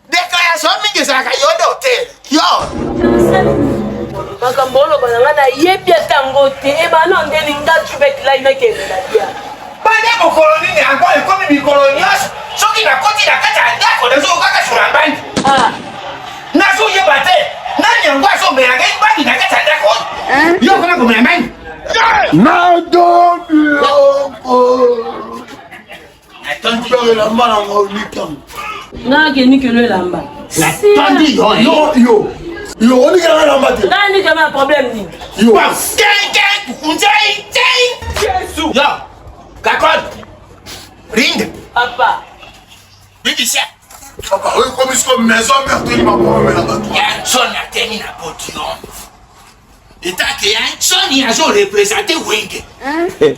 Déclaration mingi ezalaka yo nde hotel yo makambo oyo bananga nayebi atango te ebana ndeni ngatu bekilai nakendela dia bande mokolo nini yango ekomi mikolo nyonso soki nakoti na kati ya ndako nazokaka sula mbandi nazoyeba te nani yango azomela ngai mbandi na kati ya ndako yo koma komela mbandi nakeni kelo elamba natondi yo onikela elamba te nani kama na problème nini yo kakod ring papa bibisia Papa, oui, comme il se comme maison, merde, il m'a pas il y a un son à terminer la podium. Et tant qu'il y a un son, il y a un son représenté Wing.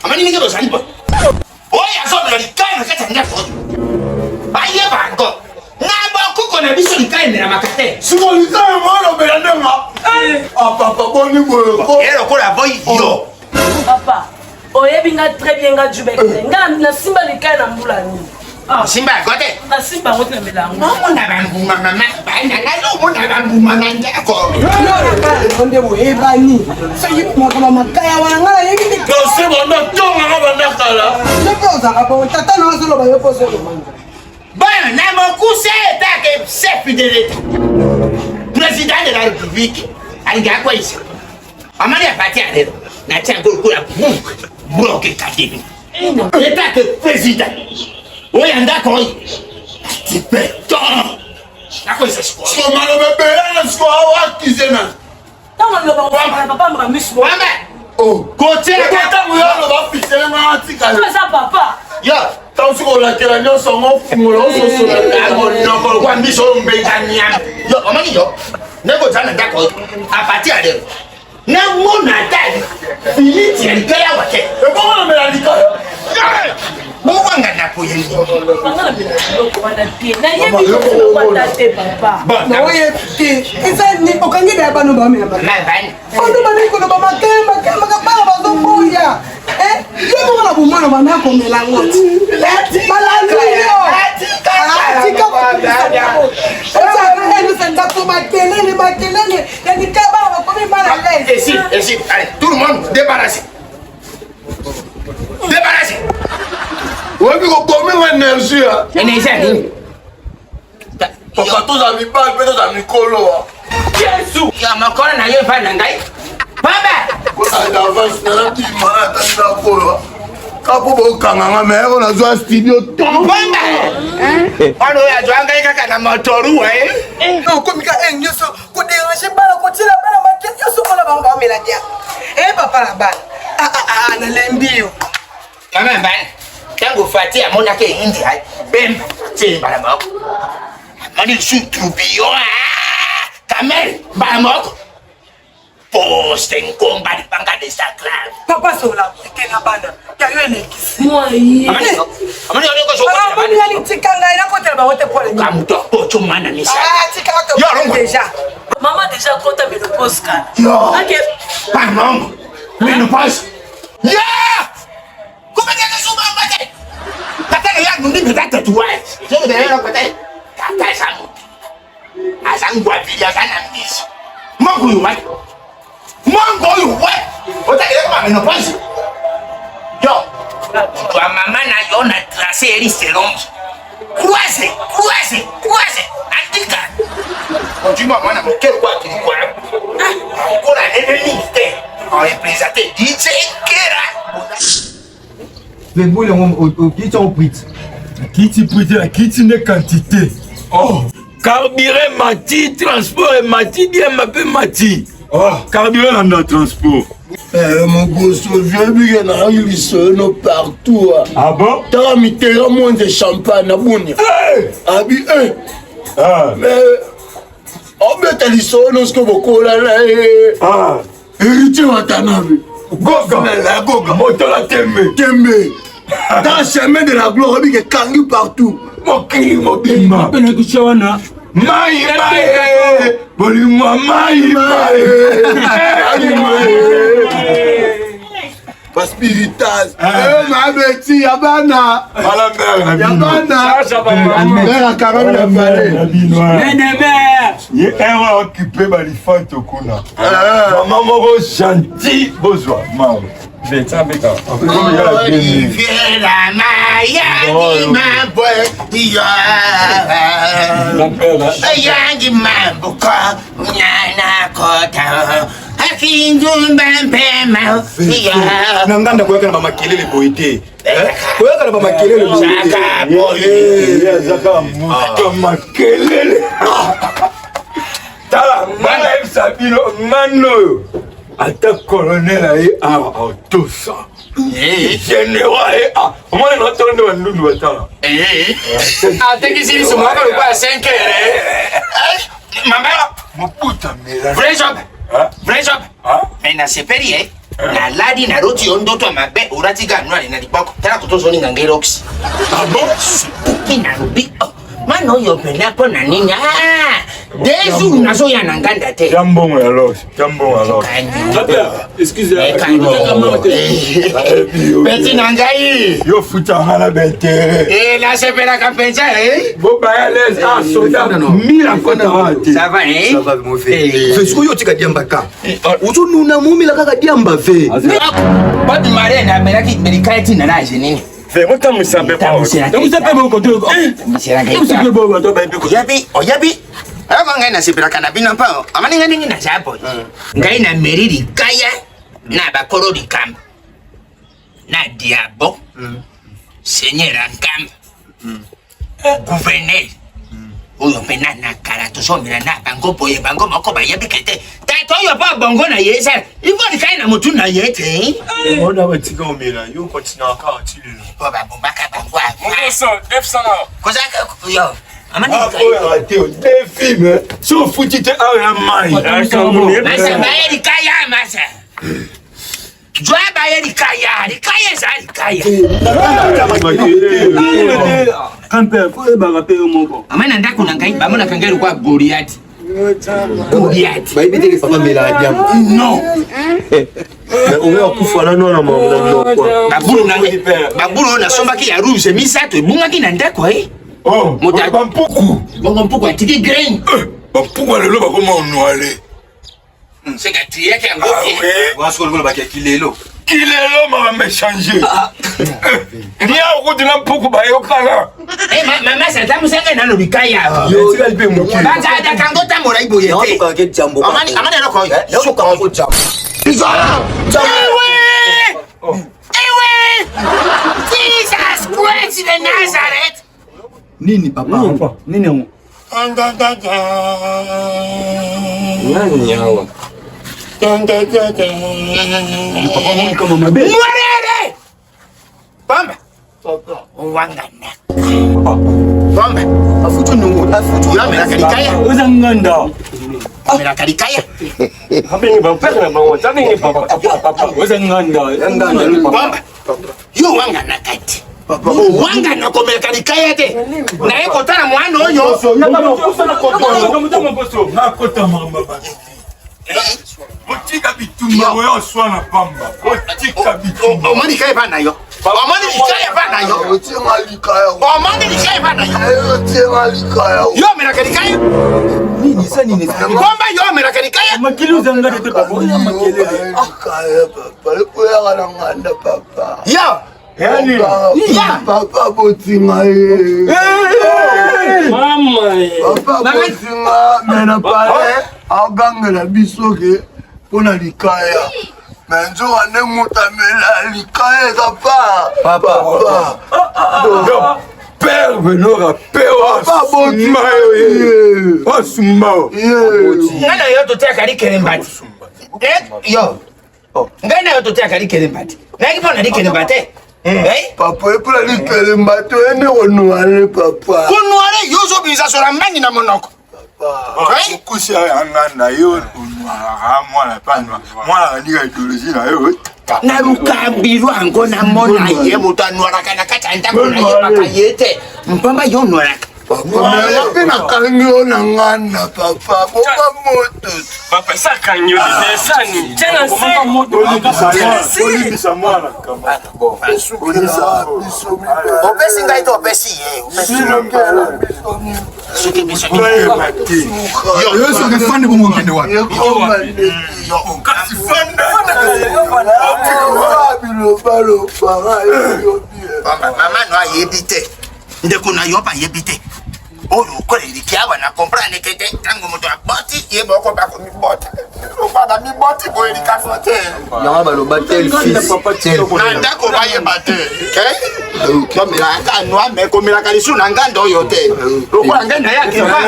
Amani nige bozali bo. Oh, il y a un son de l'Ikai, mais qu'est-ce que c'est? Aïe, bango. Na bango qu'on a vu sur l'Ikai, mais la macate. Si on lui dit, moi, on me l'a donné. Ah, papa, bon, il faut. Et le coup, la boy, yo. papa oyebi nga très bien nga jubekile nga nasimba likai na mbula nini Simba kote. nasimba yango te na melango Mona bambuma mama. Bana nalo mona bambuma na ndako. Onde boyebani soki makambo makaya wana nga nayebi te C'est bon, non, ton maman va mettre là. soki ozaka bongo tata na azoloba yo mpo ozolobanga Bon, na mon coup, c'est que chef de l'État. Président de la République. Aliga quoi ici? Amani a parti à l'aide. Na tiens beaucoup la bloqué Kadini. L'État que président. Oui, on d'accord. Tu peux. D'accord, c'est quoi? Ce qu'on m'a nommé Bélin, ce qu'on a accusé, man. ntango loba papa mramisu Wamba. Oh, Côté et quand t'as mouillé, on va pisser les mains antiques. eza papa yo. Tant qu'on l'a tiré, on s'en va fouler, on s'en Yo, à partir de na mon attaque, fini tiens que la wake. Et comment on met la licorne? Bon, on a la poignée. banga na biloko wana te nayebi kokwata te papa Bon, na oyebi te eza okangi na ya bano bamela bana ondo bandeki koloba makembaka bana bazoboya yo moko na bomwana bana komela ngo balanduyotika ndako makelele yanika bana bakomi bana lese Ici, allez, tout le monde débarrassé. Débarrassé. Oui, mais on peut même énergie. Énergie à nous. Papa, tous amis pas, peut-être amis colo. Jésus. Il y a encore un aïe pas n'angai. Papa. Quand on avance, on a dit, man, attends, colo. Quand on a un mère, on a joué à studio. Papa. On a joué à un kaka na motoru, eh. okomika nyonso koderange bana kotiela bana make nyonso mpona bango bamela dia papa na bana nalembi yo Maman bana. Tango fati amona ke hindi ai. Bemba. C'est bala moko. Mani su tourbillon. Kamel bala moko. Poste ngomba di panga de saklan. papa sola te na bana yayo elekisi mwaye Amani oneko so kwa amoni yalitika ngai nakotela bango te pole kamuto pocho mana misa. tikaka deja mama deja kota menopause kala Yo. ake Pardon. Mais ne pas. Ya! Comment est-ce que ça va passer? Kata ya ngundi ngata tuwa. Je vais aller kata. Kata sangu. Asangu kwa vile sana mbishi. Mungu yuwa. Mungu yuwa. Otaka kama menopause. Yo. Kwa mama na yona tracé elise longi. Croise. Andika. Continue mwana mke kwa kilikuwa. Encore un ennemi. On est présenté DJ Kera. Les boules au kit en prix. Kiti prêté la kiti de quantité. Oh. Carburant mati, transport et mati, bien ma peu mati. Oh. Carburant dans le transport. Mon gosse, viens bien, il sonne partout. Ah bon? T'as mis tes moins de champagne à Bounia. Ah, mais. Oh, mais t'as dit sonne, ce que vous collez là. Ah, héritier Watanabe. Goga, moto la tembe. Dans le chemin de la gloire, il y a kangi partout. Moki. Maï. Bolima maï. Pas spiritage. Ma bêtise, Yabana. Mère a carrément la vallée. Il est occupé par les fêtes au Kuna. Maman, gentil, besoin. Maman. Olivier la Maya, ma boîte, Yangi Mambuka, Yana Kota, Akindu Bambema, Nanganda kuweka na mama kelele boite. Kuweka na mama kelele boite. Zaka makelele. Tala, mwana Sabino, mano. Ata colonel aye a autosa. Général aye a. Comment on entend de Wandoudou atala? Ate kisi su mwaka kwa 5 heures. Mama, Moputa mela. vrai job. Mais na seperi na ladi na roti ondoto mabe urati ganwa na liboko. Tala kutozo ni ngangerox. Ah bon? Ina rubi. Mano yo pena po na nini. Desu nazo ya nanganda te. Jambon alors. Excusez-moi. Beti nangai. Yo futa ngala bentere. La sepera kampenza Bo ba les soda mila kota wati. Ça va Ça va mon frère. Fais ce que yo tika diamba ka. Uzo nuna mumi la kaka diamba fe. Pas de marée na melaki melikaiti na naje nini. Fais moi comme ça peut pas. Donc vous avez mon côté. Oyabi. Aba ngai na sepera kana bina pa. Amani ngani na chapo. Ngai na meriri kaya na bakoro dikamba. Na diabo. Seigneur Nkamba. Gouverneur. Oyo pena na karato somira na bango boye bango moko bayebi kete. Tato yo pa bongo na yesa. Ivo dikai na mutu na yete. Ona batika omela yo continue ka atile. Baba bombaka bango. Eso, F100. Koza yo. Amani arrêté des films. Sur foutite à la main. Masa bayeri kaya masa. Joa bayeri kaya zali kaya. Kampe, faut ba rappeler mon bon. Amana ndako na ngai bamona kangelu kwa Goliath. Ba ibite ke papa mela diamba. Non. Mais on va kufa na no na mama. Babulu na somba ki ya rouge misato ebunga ki na ndako Oh, mota bampuku. Bongo mpuku atiki grain. Bampuku lelo ba koma onwale. C'est que tu es qu'un gros. Wasko le ba kilelo. Kilelo ma me changer. Dia ko dina mpuku ba yo kala. Mama santa musanga na no bikaya. Yo tika lipe mo. Banza da kango tamora iboye te. Ko ka ke jambo. Amani loko. Yo ko ko jambo. Ewe! Jesus Christ de Nazareth. Nini papa? Nini on? Nani hawa? Kama mabe. Mwarere! Bamba. Wangana. Bamba. Afutu no, afutu. Yo mera kalikaya. Uzanganda. Mera kalikaya. Hapengi ba pesa ba wata nini papa? Papa, uzanganda. Bamba. Yo wangana kati. Wanga na komeka likaya te. Na eko tana mwana oyo. Nakota mamba ba. Otika bitumba wewe swana pamba. Otika bitumba. Omani kaya bana yo. Omani likaya bana yo. Otima likaya. Omani likaya bana yo. Otima likaya. Yo mera kalikaya. Nini sa nini? Komba yo mera kalikaya. Makili uzanganda te papa. Makili. Akaya papa. Lepoya kalanganda papa. Yo. Yani papa botinga ye. Mama. Papa botinga mena pale agangela bisoke pona likaya. Menzo ane mutamela likaya papa. Papa. Yo père venora père. Papa botinga ye. Osumba. Nana yo to take ali kerembati. Yo. Ngana yo totiaka likele-mbate. Naki mpona likele-mbate. Papa, et pour la likele mbato, ene onuare, papa. Konuare, yo zobimisa sola mangi na monoko. Okusi ya ngana yo onuara, mwana panwa. Mwana nika idéologie na yo. Na lukambi lwango na mona ye moto anuaraka na kati ya ntango na ye baka ye te. Mpamba yo onuaraka. Papa, yapi na kangyo na ngana, papa. Boka moto. Papa, ça cagnotte, ça ni. Tiens, Olibisa mwana kama. Opesi ngai to opesi ye. Yo soki fande bomo ngende wapi? Mama no ayebi te. Ndeko na yo ba yebi te. Oyo koleliki awa na comprendre que te tango moto aboti ye boko bako mi bota. Okwana mi boti ko elika fote. Yanga baloba tel fils. Na ndako ba ye bate. Komela aka no ame komela kalisu na ngando oyo te. Lokola ngenda yake ba.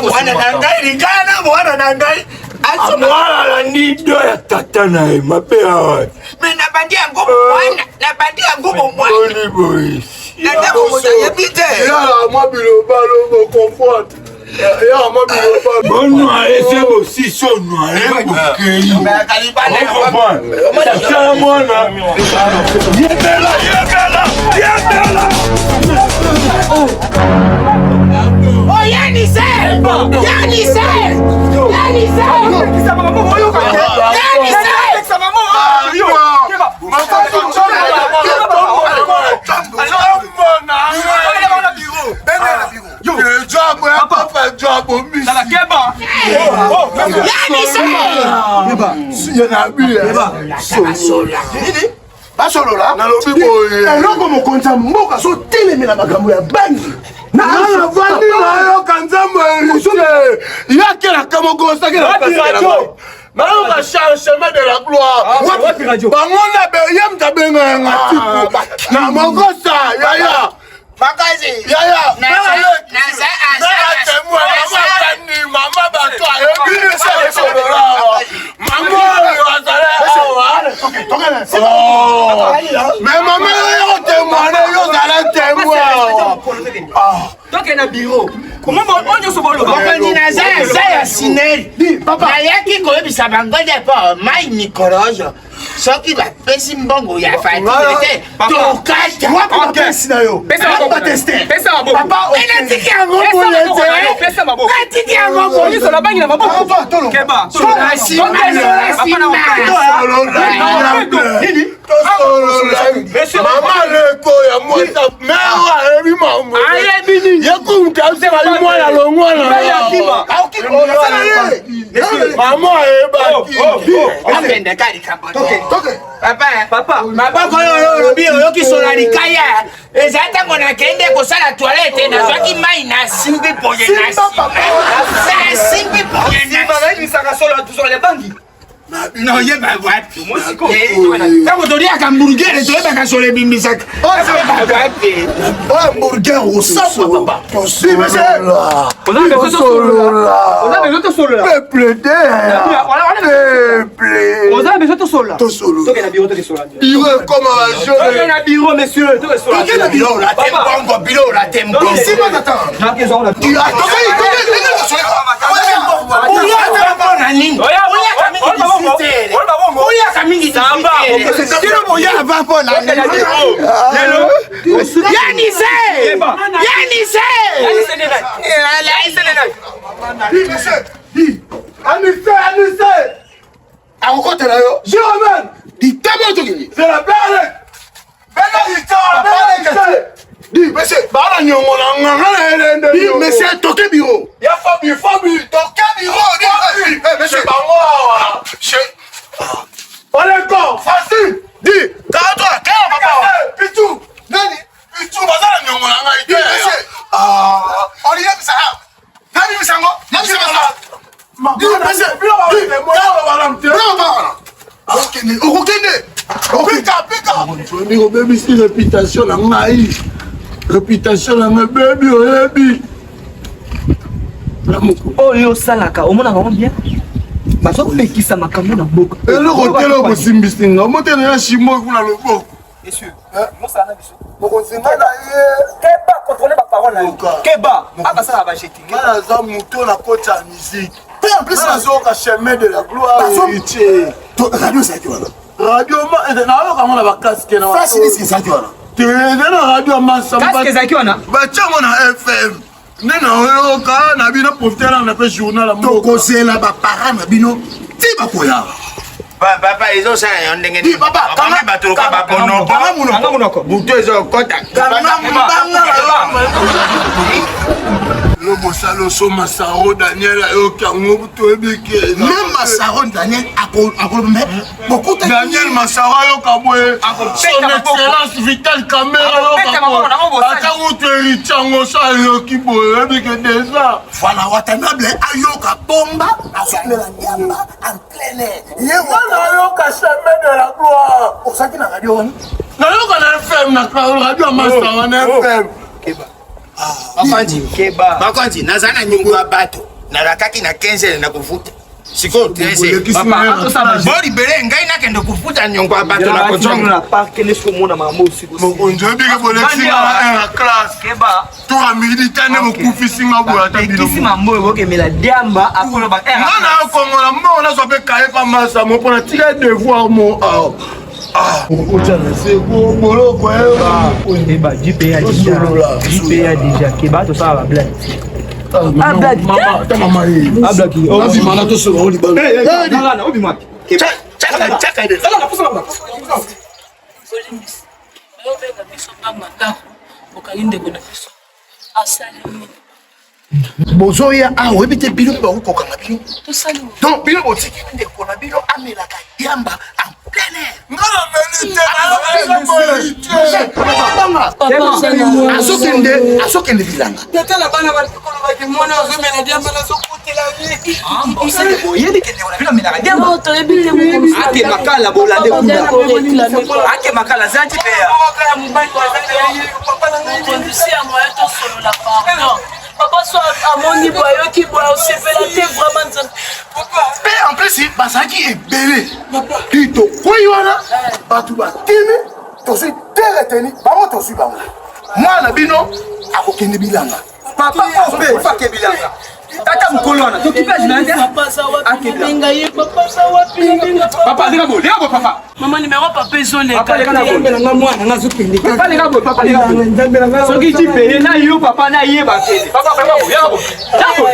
Mwana na ngai likana mwana na ngai. Mwana na nido ya tata na ye mapea. Mina bandia ngumu mwana. Na bandia ngumu mwana. Oli boy. Na ndako moto yebite. Yala mabilo balo mo comfort. Yala mabilo balo. Bono ese bo si so no ale bokei. Na kalibana. Tata mwana. Yebela. Oh Yanise! Yanise! Basolola nalobi boye eloko mokonza mboka so telemela makambo ya bangi na vandi na yo kanzambo erisule yakela kamokosa kela radio Maman va changement de la gloire. Bangona be yem tabenga ngatiku. Na mokosa yaya. Makazi. Yaya. Na mama bato ayebini solola. Mama wazale awa. Mais maman yo témoigner yo zala témoin. Donc il y a un bureau. Comment on se voit le Bakondi na ya sineri. Nayaki koyebisa bango depo mai mikorojo. Soki bapesi mbongo ya fatire te tokata. Wapesi na yo. Pesa maboko. Papa Enatiki yango boye te. Pesa maboko. Natiki yango boye. Oni sola bangi na maboko. Keba. Mama leko ya mwata mewa ebi mambo. Ayebini. Yekumta usema mwana longwana. Mama eba. Apende kali kaboto. Papa. Maboko oyo lobi oyoki sola likaya. Eza ntango nakende kosala toilette nazwaki mai na simbi boye na simbi boye na bangi. No yeba wapi. Tango toliaka hamburger toyebaka sola ebimisaka. Hamburger osapa papa. Peuple de. Bureau comme un bureau, monsieur. c'est la blague. Dis, monsieur, monsieur, toquez bureau. Il faut toquer bureau. Monsieur, on est encore, facile. Dis, Pitou, Nani, Pitou, on y est, ça. Nani, réputation la maï. Réputation la baby. Oh, yo salaka, au moins on bien. bazo pekisa makambo na mboka. eloko tele okosimbisinga omotele ya shimo kuna loboko. Messieurs, ça na biso. Bokonzinga na ye. Keba contrôler ma parole na yo. Keba, aba ça va jeter. Voilà za muto na kota ya musique. Puis en plus nazoka chemin de la gloire héritier. Radio ça tu vois. Radio na yo kamona ba casque na. Facile ça tu vois. Tele na radio masamba. Qu'est-ce que ça qui on a? Ba tiamo na FM. Nena yo ka na bina profiter na pe journal la moko. Tokosela ba parents na bino. Ti ba koya. Papa izo sana yondenge ni papa kama batuluka babono kama munoko buto izo kota kama mbanga le bosalo so Masaro Daniel ayo kango buto ebeke même Masaro Daniel akolo mais beaucoup de Daniel Masaro ayo kabwe son excellence Vital Camera yo atango terichango sa yo kibo ebeke déjà voilà watanable ayo ka bomba asomela nyamba en plein air yego ayo ka chemin de la gloire osaki na radio wana na yo ka FM na radio Masaro na FM Keba. Makonzi, Keba. Makonzi, nazana nyungu ya bato. Narakaki na 15 na kufuta. Siko trese. Papa, ato sa maji. Bori bere ngai na kendo kufuta nyungu ya bato na kochonga. Na park nesko mona mamo siko. Mokonzi bika bolesinga na classe. Keba. To a militaire ne mokufisinga boya ta bino. Kisi mambo yoke mela diamba akolo ba era. Nana kongola mo na so be kaye pa masa mo pona tika devoir mo Keba, JP a déjà. Keba, tout ça va blague. Ah, blague. Maman, ta maman. Ah, blague. Oh, si mana to so on di ban. Hey, obi moi. Keba. Chaka de. Sala na pusa na. Polimis. Yo benga biso mama ndako. Bokalinde ko na biso. Asali. bozoya awe bite bino ba ko kanga bino To sali. donc bino botiki nde ko na bino amela ka yamba en plein air. Ngala melite asokende bilanga tata la bana ba ko ba ke mwana ozomela diamba la sokutela ni Bosale boyedi ke na bila mela diamba. No, to ebile mo. Ake makala bolande kuna. Ake makala zanti pe ya. wakala mubali kwa zanga ye papa na ngai Conduire à moi to solo la pardon. Papa soit à mon niveau qui boit aussi fait vraiment. pe en plus basaki ebele kito koyi wana batu batimi tozwi tereteni bango tozwi bango mwana bino akokende bilanga Papa obe fa ke bilanga. Tata mukolo wana to kipa jinanja. Papa ça wa pinga ye papa ça wa pinga. Papa lega bo papa. Maman numéro papa izole. Papa lega na bo. nga mwana nga zokende Papa lega bo papa lega bo. nzambela nga Soki ti pe na yo papa na ye ba kende. Papa papa bo ya bo. Tako.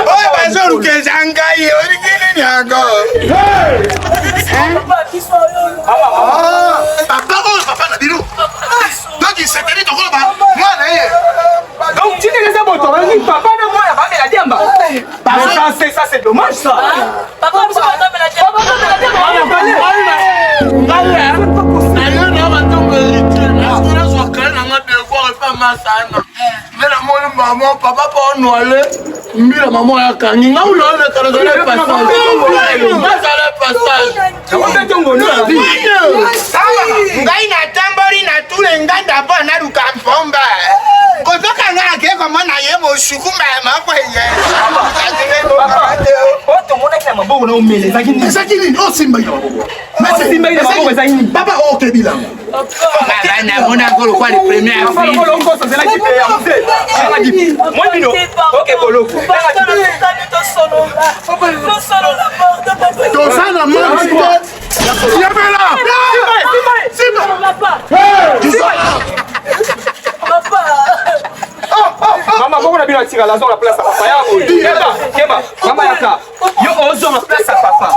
Oye bazuru kezanga ye origine nyago. Papa qui soit papa na bino donc iseteli tokoba mwana ye Donc tu ne les as pas entendu papa na moi ba mela diamba. Ça c'est dommage ça. Papa ça va me la dire. Papa me la dire. ayo na batongo héritier na skona so kale na nga devoir pa masana mena moni maman papa pa onwale mbila maman ya kangi nga ulole kala zale passage mazale passage Kama tongo no la vie. Ngai na tambori na tule nganda ba na luka mpomba. Kotoka nga ke ko mona ye mo shukuma ma ko ye. Papa. Oto mona kila maboko na umele zakini. ezaki nini osimba yo Simba ile maboko zakini. papa oke bilanga Baba na mona ko kwa le premier Papa fille. ko longo ça c'est là qui fait ya mzee. Kama dipi. Moi bino. OK boloko. tozana manzi yabela Mama boko na bino atira la zone la place à papa ya bo. Keba, mama yaka. Yo ozo na place à papa.